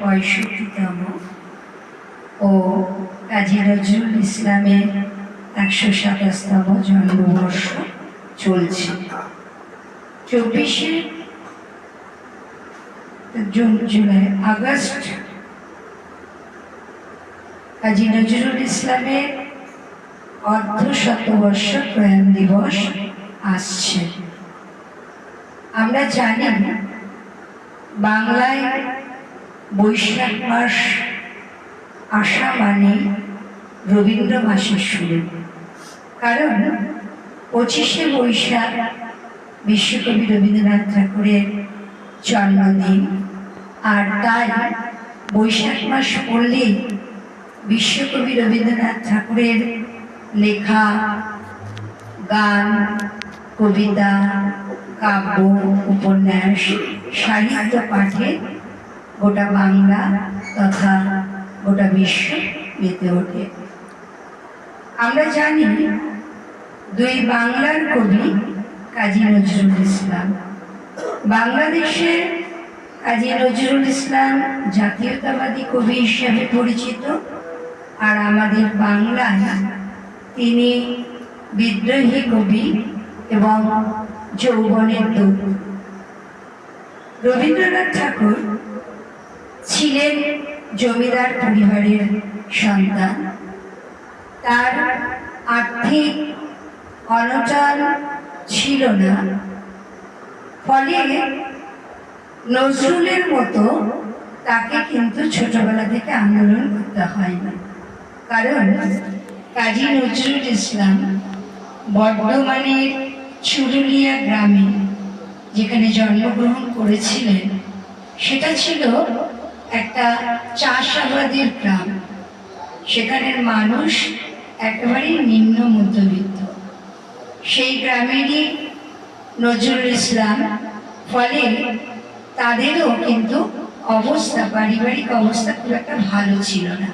165তম ও কাজী নজরুল ইসলামের 127তম জন্মবর্ষ চলছে। 24শে July August Kazi Nazrul ইসলামের অর্ধশতবর্ষ প্রয়াণ দিবস আসছে। আমরা জানি বাংলায় বৈশাখ মাস আসা মানে রবীন্দ্র মাসের শুরু। কারণ 25শে বৈশাখ বিশ্বকবি রবীন্দ্রনাথ ঠাকুরের জন্মদিন, আর তাই বৈশাখ মাস পড়লেই বিশ্বকবি রবীন্দ্রনাথ ঠাকুরের লেখা গান, কবিতা, কাব্য, উপন্যাস, সাহিত্য পাঠে গোটা বাংলা তথা গোটা বিশ্ব মেতে ওঠে। আমরা জানি দুই বাংলার কবি কাজী নজরুল ইসলাম। বাংলাদেশে কাজী নজরুল ইসলাম জাতীয়তাবাদী কবি হিসেবে পরিচিত, আর আমাদের বাংলায় তিনি বিদ্রোহী কবি এবং যৌবনের দূত। রবীন্দ্রনাথ ঠাকুর ছিলেন জমিদার পরিবারের সন্তান। তার আর্থিক অনটন ছিল না, ফলে নজরুলের মতো তাকে কিন্তু ছোটবেলা থেকে আন্দোলন করতে হয়নি। কারণ কাজী নজরুল ইসলাম বর্ধমানের চুরুলিয়া গ্রামে যেখানে জন্মগ্রহণ করেছিলেন, সেটা ছিল একটা চাষাবাদের গ্রাম। সেখানের মানুষ একেবারেই নিম্ন মধ্যবিত্ত। সেই গ্রামেরই নজরুল ইসলাম, ফলে তাদেরও কিন্তু অবস্থা, পারিবারিক অবস্থা খুব একটা ভালো ছিল না।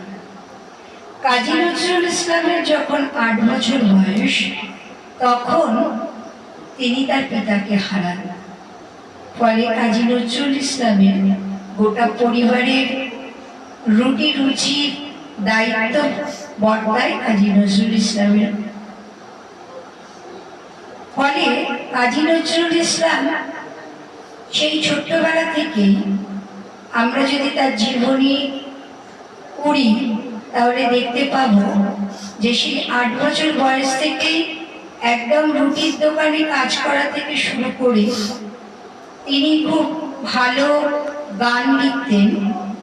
কাজী নজরুল ইসলামের যখন 8 বছর বয়স, তখন তিনি তার পিতাকে হারান। ফলে কাজী নজরুল ইসলামের গোটা পরিবারের রুটি রুচির দায়িত্ব বর্তায় কাজী নজরুল ইসলামের। ফলে কাজী নজরুল ইসলাম সেই ছোট্টবেলা থেকেই, আমরা যদি তার জীবনী পড়ি তাহলে দেখতে পাবো যে সেই 8 বছর বয়স থেকেই একদম রুটির দোকানে কাজ করা থেকে শুরু করে তিনি খুব ভালো গান লিখতেন।